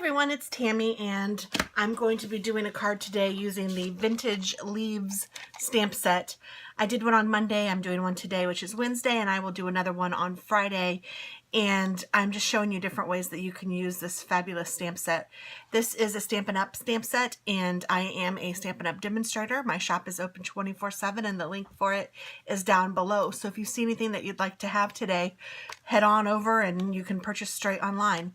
everyone, it's Tammy, and I'm going to be doing a card today using the Vintage Leaves stamp set. I did one on Monday, I'm doing one today, which is Wednesday, and I will do another one on Friday. And I'm just showing you different ways that you can use this fabulous stamp set. This is a Stampin' Up! Stamp set, and I am a Stampin' Up! Demonstrator. My shop is open 24/7, and the link for it is down below. So if you see anything that you'd like to have today, head on over and you can purchase straight online.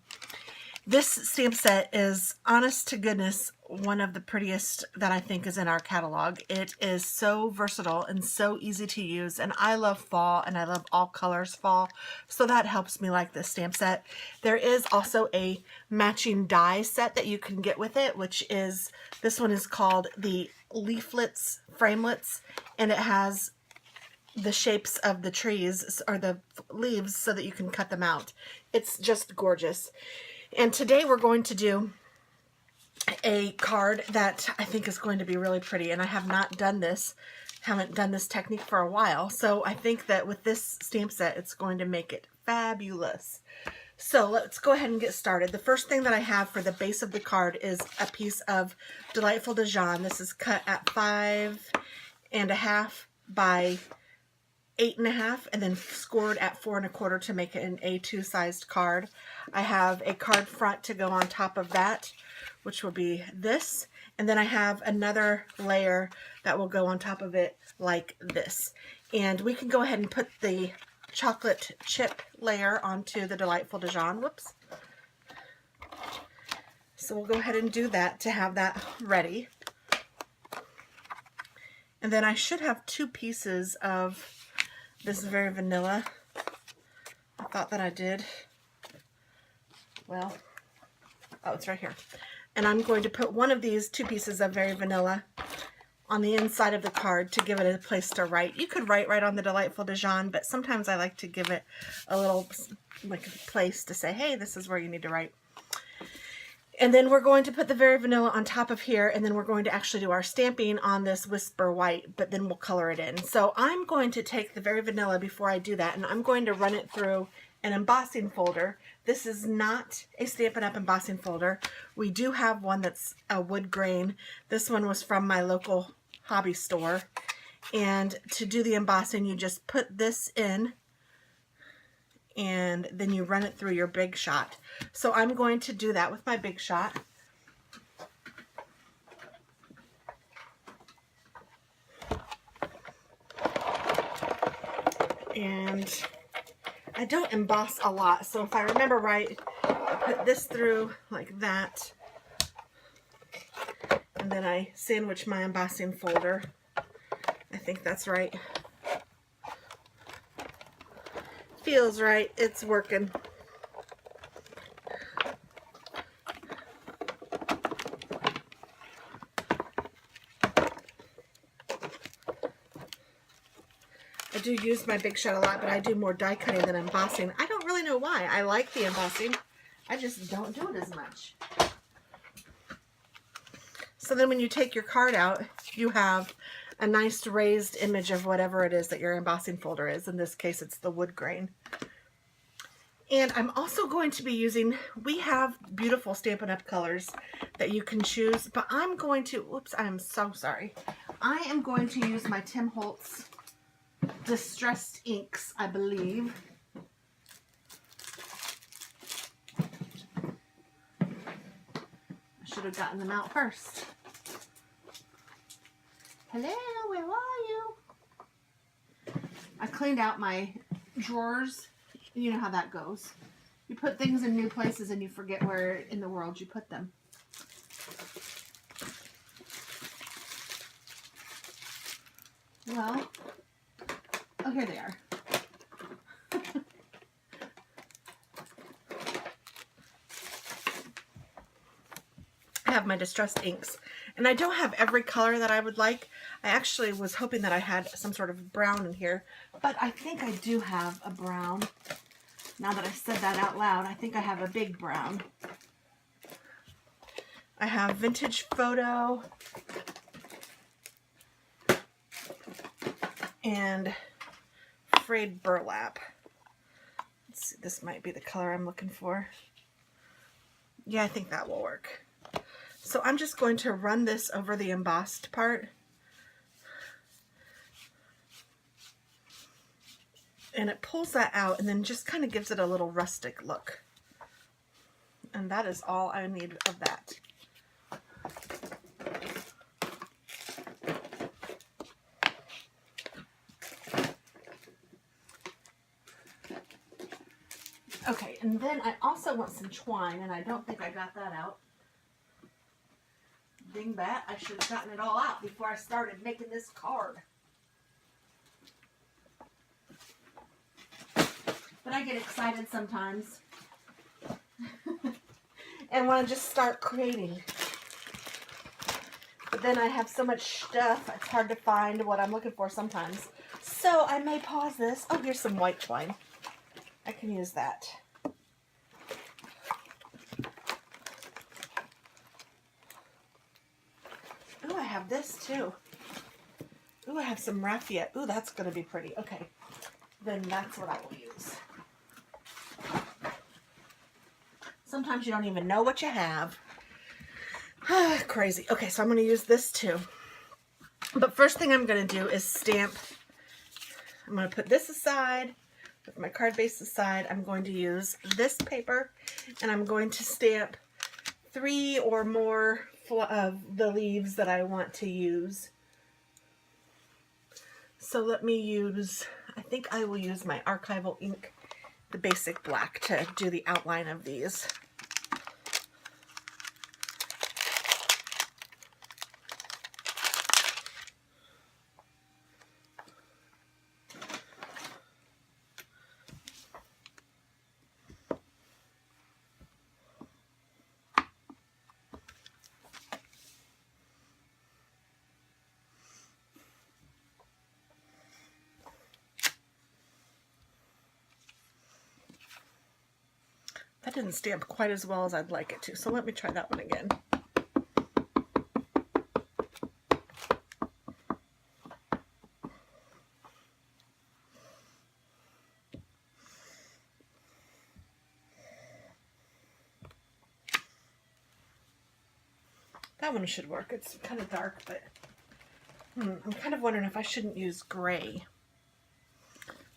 This stamp set is, honest to goodness, one of the prettiest that I think is in our catalog. It is so versatile and so easy to use, and I love fall, and I love all colors fall, so that helps me like this stamp set. There is also a matching die set that you can get with it, which is, this one is called the Leaflets Framelets, and it has the shapes of the trees or the leaves so that you can cut them out. It's just gorgeous. And today we're going to do a card that I think is going to be really pretty, and I have not done this, haven't done this technique for a while, so I think that with this stamp set it's going to make it fabulous. So let's go ahead and get started. The first thing that I have for the base of the card is a piece of Delightful Dijon. This is cut at 5.5 by 8.5 and then scored at 4.25 to make it an A2 sized card. I have a card front to go on top of that, which will be this, and then I have another layer that will go on top of it like this. And we can go ahead and put the chocolate chip layer onto the Delightful Dijon. Whoops. So we'll go ahead and do that to have that ready. And then I should have two pieces of this Very Vanilla. I thought that I did. Well, oh, it's right here. And I'm going to put one of these two pieces of Very Vanilla on the inside of the card to give it a place to write. You could write right on the Delightful Dijon, but sometimes I like to give it a little like a place to say, hey, this is where you need to write. And then we're going to put the Very Vanilla on top of here, and then we're going to actually do our stamping on this Whisper White, but then we'll color it in. So I'm going to take the Very Vanilla before I do that, and I'm going to run it through an embossing folder. This is not a Stampin' Up! Embossing folder. We do have one that's a wood grain. This one was from my local hobby store. And to do the embossing, you just put this in, and then you run it through your Big Shot. So I'm going to do that with my Big Shot. And I don't emboss a lot, so if I remember right, I put this through like that, and then I sandwich my embossing folder. I think that's right. Feels right. It's working. I do use my Big Shot a lot, but I do more die cutting than embossing. I don't really know why. I like the embossing. I just don't do it as much. So then when you take your card out, you have a nice raised image of whatever it is that your embossing folder is. In this case, it's the wood grain. And I'm also going to be using, we have beautiful Stampin' Up! Colors that you can choose, but I'm going to, whoops, I am so sorry. I am going to use my Tim Holtz Distressed Inks, I believe. I should have gotten them out first. Hello, where are you? I cleaned out my drawers. You know how that goes. You put things in new places and you forget where in the world you put them. Well, oh, here they are. I have my distressed inks, and I don't have every color that I would like. I actually was hoping that I had some sort of brown in here, but I think I do have a brown. Now that I said that out loud, I think I have a big brown. I have Vintage Photo and Frayed Burlap. Let's see, this might be the color I'm looking for. Yeah, I think that will work. So I'm just going to run this over the embossed part. And it pulls that out and then just kind of gives it a little rustic look. And that is all I need of that. Okay, and then I also want some twine, and I don't think I got that out. Dingbat, I should have gotten it all out before I started making this card. But I get excited sometimes and want to just start creating. But then I have so much stuff, it's hard to find what I'm looking for sometimes. So I may pause this. Oh, here's some white twine. I can use that. Oh, I have this too. Ooh, I have some raffia. Ooh, that's going to be pretty. Okay, then that's what I will use. Sometimes you don't even know what you have. Crazy. Okay, so I'm going to use this too. But first thing I'm going to do is stamp. I'm going to put this aside, put my card base aside. I'm going to use this paper, and I'm going to stamp 3 or more of the leaves that I want to use. So let me use, I think I will use my archival ink, the basic black, to do the outline of these. That didn't stamp quite as well as I'd like it to, so let me try that one again. That one should work. It's kind of dark, but I'm kind of wondering if I shouldn't use gray.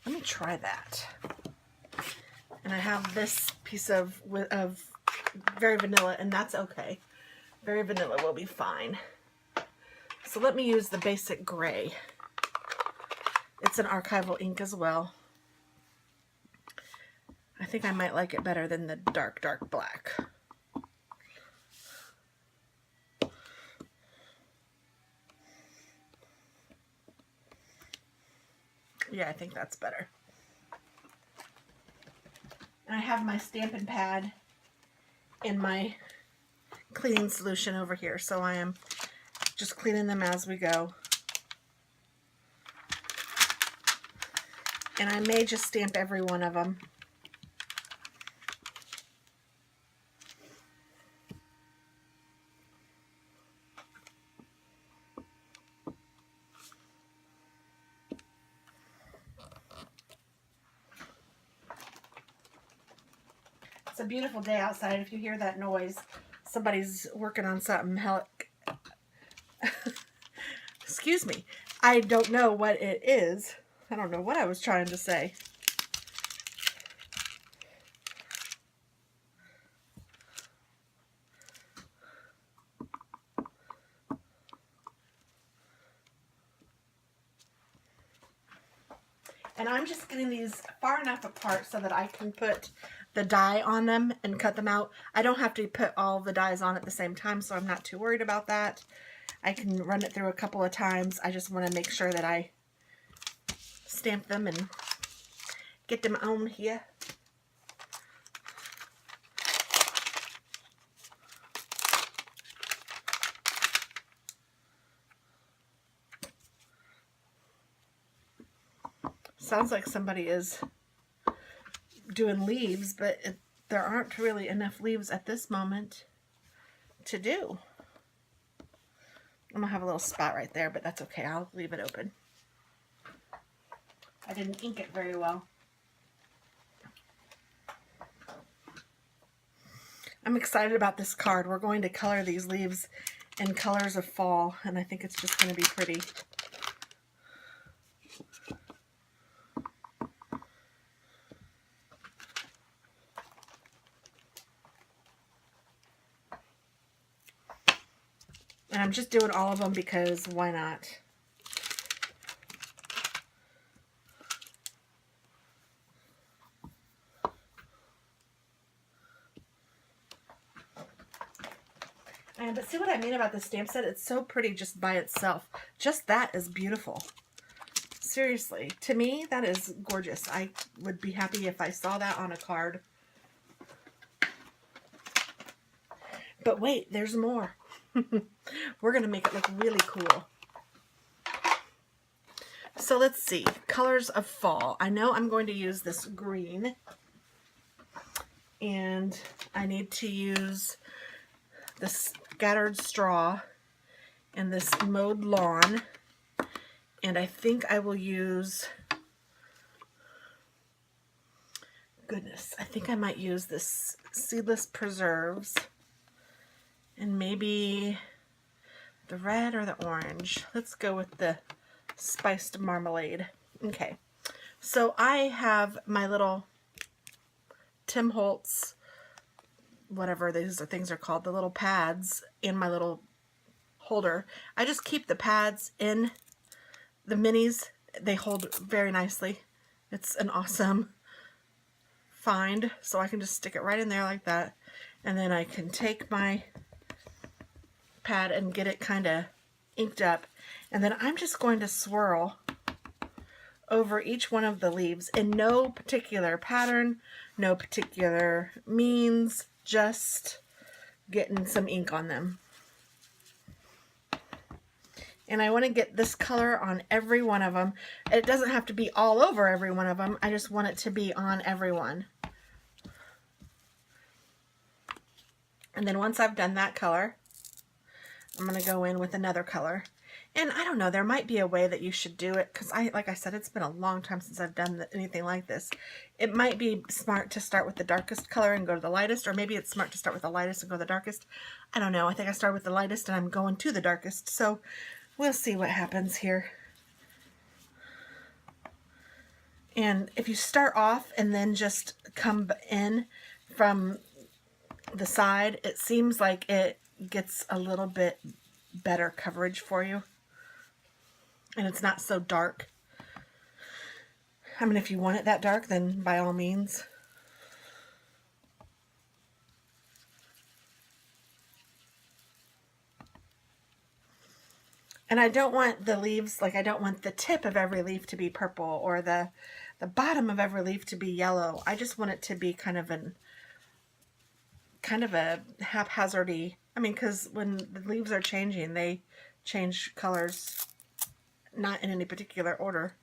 Let me try that. And I have this piece of very vanilla, and that's okay. Very vanilla will be fine. So let me use the basic gray. It's an archival ink as well. I think I might like it better than the dark, dark black. Yeah, I think that's better. And I have my Stampin' Pad in my cleaning solution over here, so I am just cleaning them as we go. And I may just stamp every one of them. It's a beautiful day outside. If you hear that noise, somebody's working on something. Hell, excuse me. I don't know what it is. I don't know what I was trying to say. And I'm just getting these far enough apart so that I can put the die on them and cut them out. I don't have to put all the dies on at the same time, so I'm not too worried about that. I can run it through a couple of times. I just want to make sure that I stamp them and get them on here. Sounds like somebody is doing leaves, but there aren't really enough leaves at this moment to do. I'm gonna have a little spot right there, but that's okay. I'll leave it open. I didn't ink it very well. I'm excited about this card. We're going to color these leaves in colors of fall, and I think it's just going to be pretty. And I'm just doing all of them because why not? But see what I mean about the stamp set? It's so pretty just by itself. Just that is beautiful. Seriously, to me, that is gorgeous. I would be happy if I saw that on a card. But wait, there's more. We're going to make it look really cool. So let's see. Colors of fall. I know I'm going to use this green. And I need to use the scattered straw and this mowed lawn. And I think I will use, goodness, I think I might use this seedless preserves and maybe the red or the orange. Let's go with the spiced marmalade. Okay, so I have my little Tim Holtz, whatever these things are called, the little pads in my little holder. I just keep the pads in the minis. They hold very nicely. It's an awesome find. So I can just stick it right in there like that. And then I can take my pad and get it kind of inked up. And then I'm just going to swirl over each one of the leaves in no particular pattern, no particular means, just getting some ink on them. And I want to get this color on every one of them. It doesn't have to be all over every one of them. I just want it to be on every one. And then once I've done that color, I'm going to go in with another color. And I don't know, there might be a way that you should do it, because like I said, it's been a long time since I've done anything like this. It might be smart to start with the darkest color and go to the lightest, or maybe it's smart to start with the lightest and go to the darkest. I don't know. I think I started with the lightest and I'm going to the darkest. So we'll see what happens here. And if you start off and then just come in from the side, it seems like it gets a little bit better coverage for you. And it's not so dark. I mean, if you want it that dark, then by all means. And I don't want the leaves, like I don't want the tip of every leaf to be purple or the bottom of every leaf to be yellow. I just want it to be kind of a haphazardy. I mean, because when the leaves are changing, they change colors not in any particular order.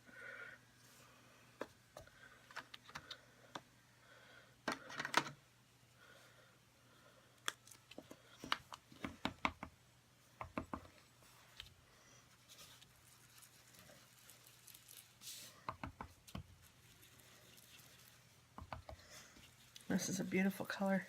This is a beautiful color.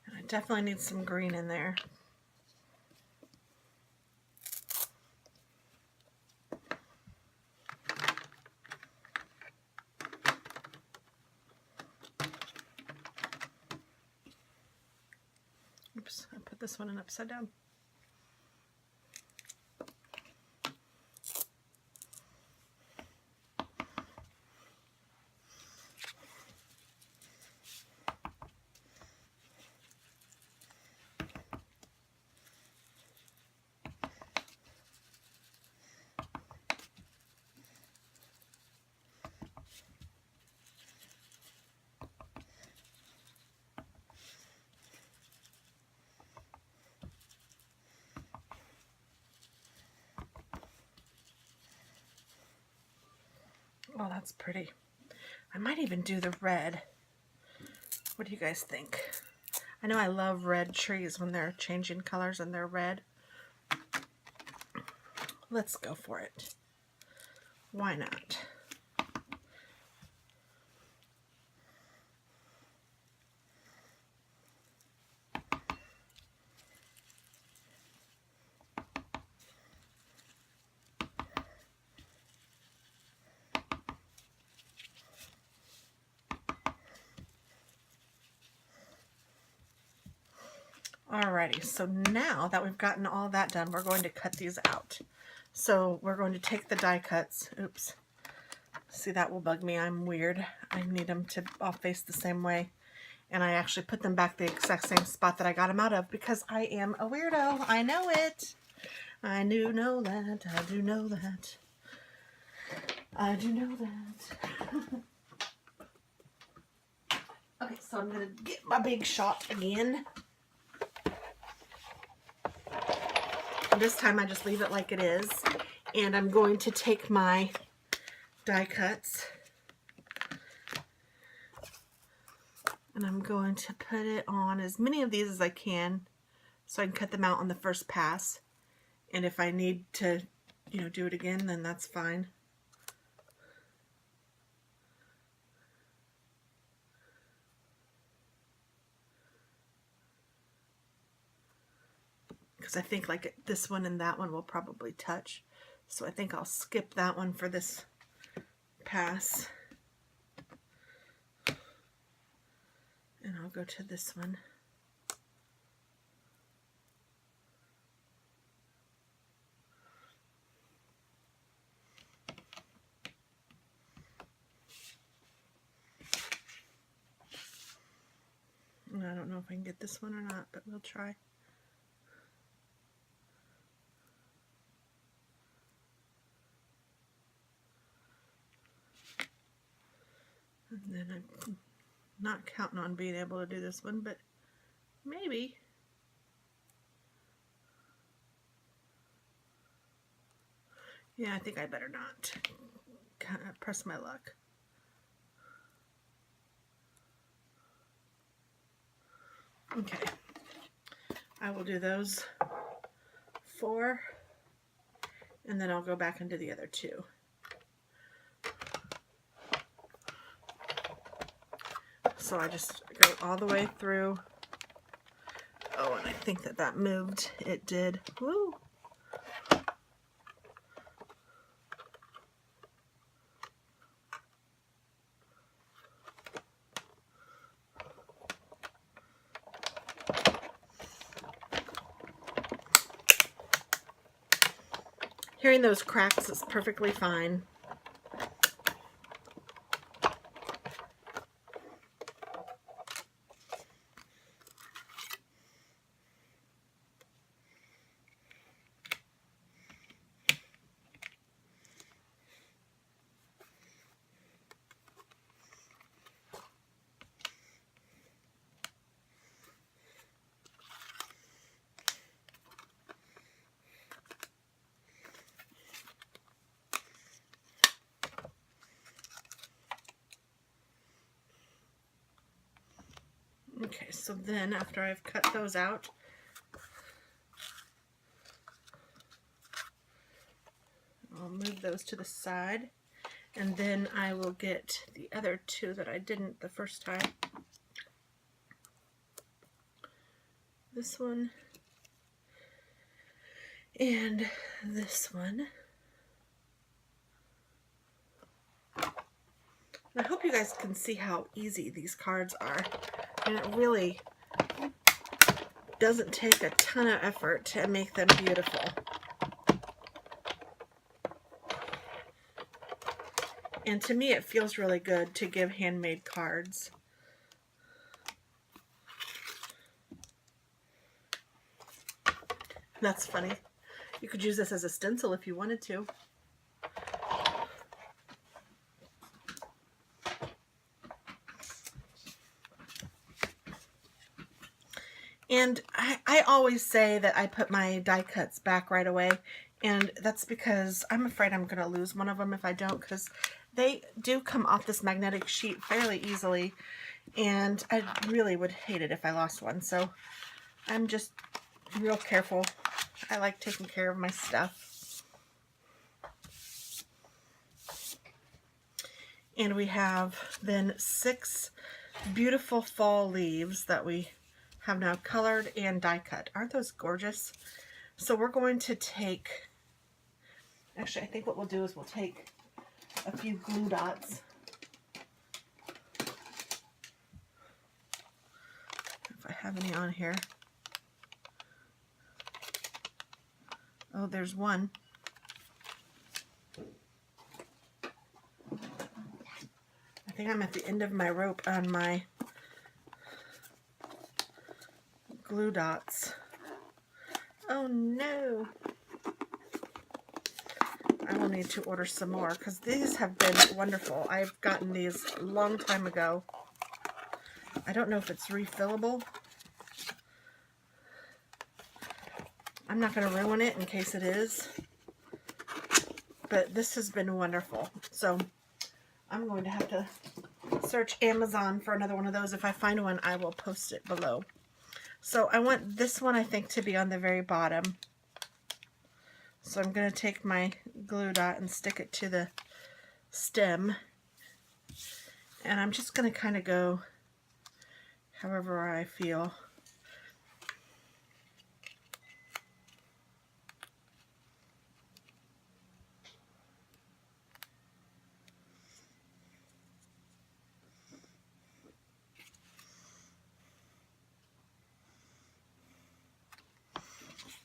And I definitely need some green in there. Oops, I put this one in upside down. that's pretty. I might even do the red. What do you guys think? I know I love red trees when they're changing colors and they're red. Let's go for it. Why not? Alrighty, so now that we've gotten all that done, we're going to cut these out. So we're going to take the die cuts. Oops. See, that will bug me. I'm weird. I need them to all face the same way. And I actually put them back the exact same spot that I got them out of because I am a weirdo. I know it. I do know that. I do know that. I do know that. Okay, so I'm going to get my big shot again. And this time I just leave it like it is. And I'm going to take my die cuts and I'm going to put it on as many of these as I can so I can cut them out on the first pass. And if I need to, do it again, then that's fine. Because I think like this one and that one will probably touch. So I think I'll skip that one for this pass. And I'll go to this one. And I don't know if I can get this one or not, but we'll try. And then I'm not counting on being able to do this one, but maybe. Yeah, I think I better not. Kind of press my luck. Okay. I will do those 4, and then I'll go back into the other 2. So I just go all the way through. Oh, and I think that moved. It did. Woo! Hearing those cracks is perfectly fine. Okay, so then after I've cut those out, I'll move those to the side, and then I will get the other 2 that I didn't the first time. This one and this one. And I hope you guys can see how easy these cards are. And it really doesn't take a ton of effort to make them beautiful. And to me, it feels really good to give handmade cards. That's funny. You could use this as a stencil if you wanted to. And I always say that I put my die cuts back right away, and that's because I'm afraid I'm going to lose one of them if I don't, because They do come off this magnetic sheet fairly easily, and I really would hate it if I lost one. So I'm just real careful. I like taking care of my stuff. And we have then 6 beautiful fall leaves that we have now colored and die cut. Aren't those gorgeous? So we're going to take, actually I think what we'll do is we'll take a few glue dots. If I have any on here. Oh, there's one. I think I'm at the end of my rope on my glue dots. Oh no! I will need to order some more because these have been wonderful. I've gotten these a long time ago. I don't know if it's refillable. I'm not going to ruin it in case it is. But this has been wonderful. So I'm going to have to search Amazon for another one of those. If I find one, I will post it below. So I want this one, I think, to be on the very bottom. So I'm going to take my glue dot and stick it to the stem. And I'm just going to kind of go however I feel.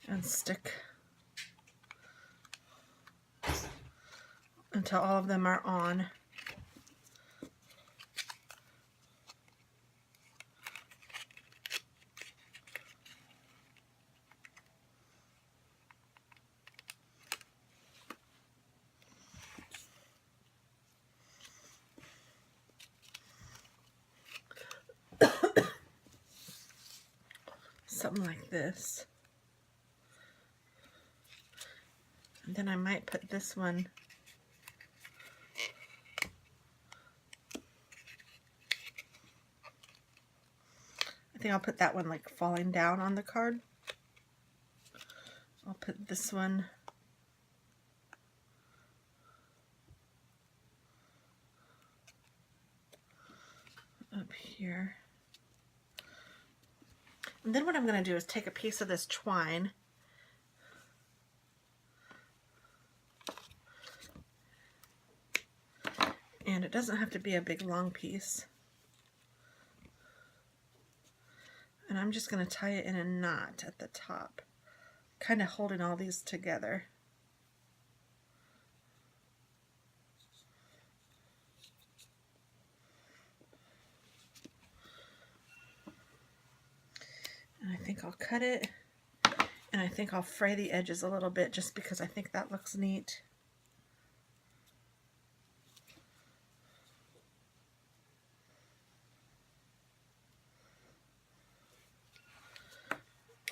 And stick until all of them are on. Something like this. And then I might put this one I think I'll put that one like falling down on the card. I'll put this one up here. And then what I'm going to do is take a piece of this twine and it doesn't have to be a big long piece. And I'm just going to tie it in a knot at the top, kind of holding all these together. And I think I'll cut it, and I think I'll fray the edges a little bit just because I think that looks neat.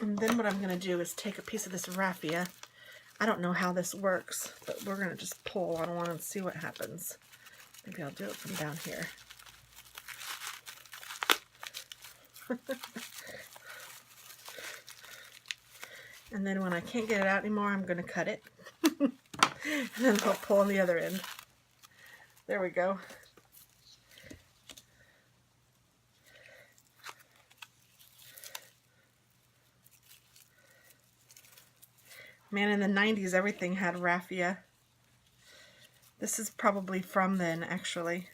And then what I'm going to do is take a piece of this raffia. I don't know how this works, but we're going to just pull on one and see what happens. Maybe I'll do it from down here. And then when I can't get it out anymore, I'm going to cut it. And then I'll pull on the other end. There we go. Man, in the 90s, everything had raffia. This is probably from then, actually.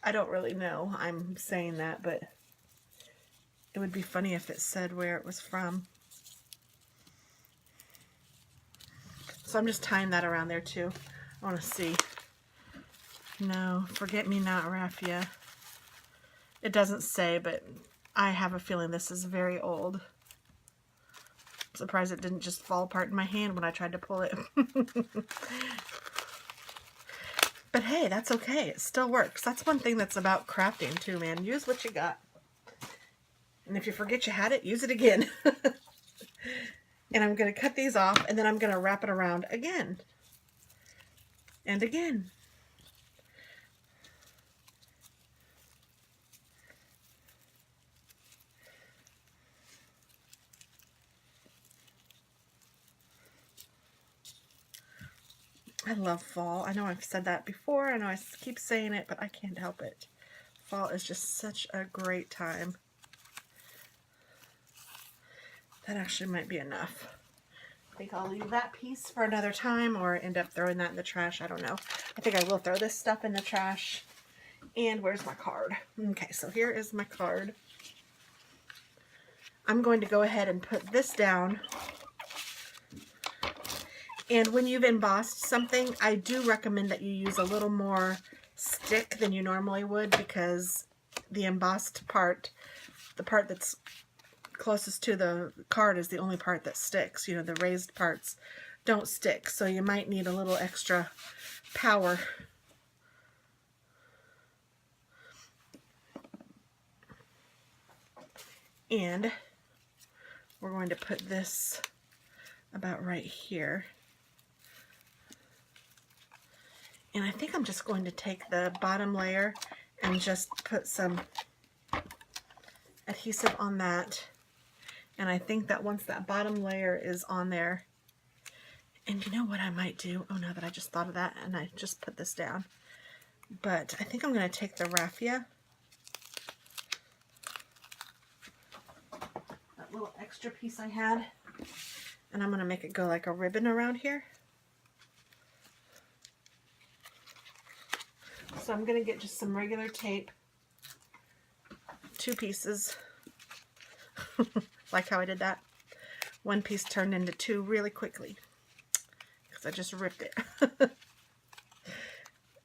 I don't really know. I'm saying that, but it would be funny if it said where it was from. So I'm just tying that around there, too. I want to see. No, forget-me-not raffia. It doesn't say, but I have a feeling this is very old. I'm surprised it didn't just fall apart in my hand when I tried to pull it. But hey, that's okay. It still works. That's one thing that's about crafting too, man. Use what you got. And if you forget you had it, use it again. And I'm going to cut these off, and then I'm going to wrap it around again. And again. I love fall. I know I've said that before. I know I keep saying it, but I can't help it. Fall is just such a great time. That actually might be enough. I think I'll leave that piece for another time or end up throwing that in the trash. I don't know. I think I will throw this stuff in the trash. And where's my card? Okay, so here is my card. I'm going to go ahead and put this down. And when you've embossed something, I do recommend that you use a little more stick than you normally would, because the embossed part, the part that's closest to the card, is the only part that sticks. You know, the raised parts don't stick, so you might need a little extra power. And we're going to put this about right here. And I think I'm just going to take the bottom layer and just put some adhesive on that. And I think that once that bottom layer is on there, and you know what I might do? Oh no, that I just thought of that and I just put this down. But I think I'm going to take the raffia, that little extra piece I had, and I'm going to make it go like a ribbon around here. So I'm going to get just some regular tape, 2 pieces, like how I did that. 1 piece turned into 2 really quickly, because I just ripped it.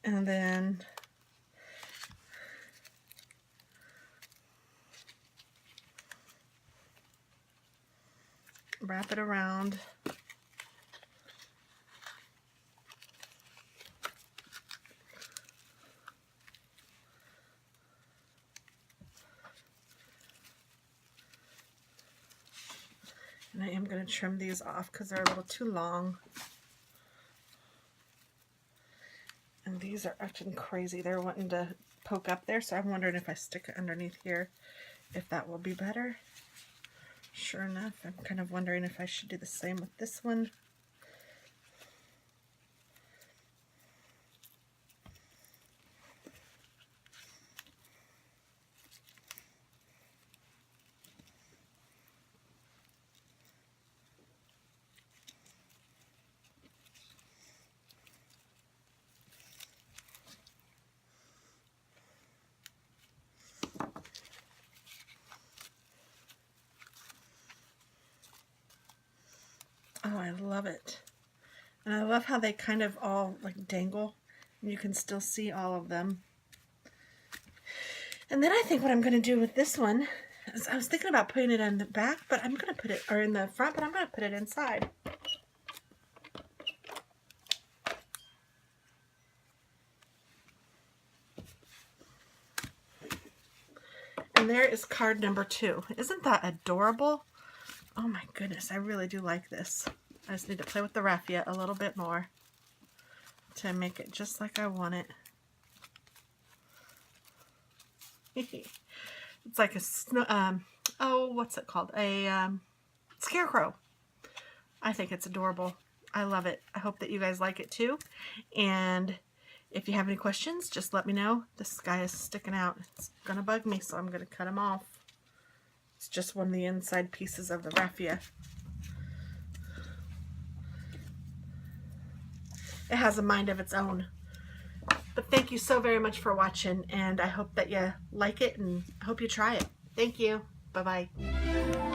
And then wrap it around. And I am going to trim these off because they're a little too long. And these are acting crazy. They're wanting to poke up there, so I'm wondering if I stick it underneath here, if that will be better. Sure enough, I'm kind of wondering if I should do the same with this one. Oh, I love it. And I love how they kind of all like dangle, and you can still see all of them. And then I think what I'm going to do with this one is, I was thinking about putting it in the back, but I'm going to put it, or in the front, but I'm going to put it inside. And there is card number 2. Isn't that adorable? Oh my goodness, I really do like this. I just need to play with the raffia a little bit more to make it just like I want it. It's like a oh, what's it called? A scarecrow. I think it's adorable. I love it. I hope that you guys like it too. And if you have any questions, just let me know. This guy is sticking out. It's gonna bug me, so I'm gonna cut him off. It's just one of the inside pieces of the raffia. It has a mind of its own. But thank you so very much for watching, and I hope that you like it, and I hope you try it. Thank you. Bye-bye.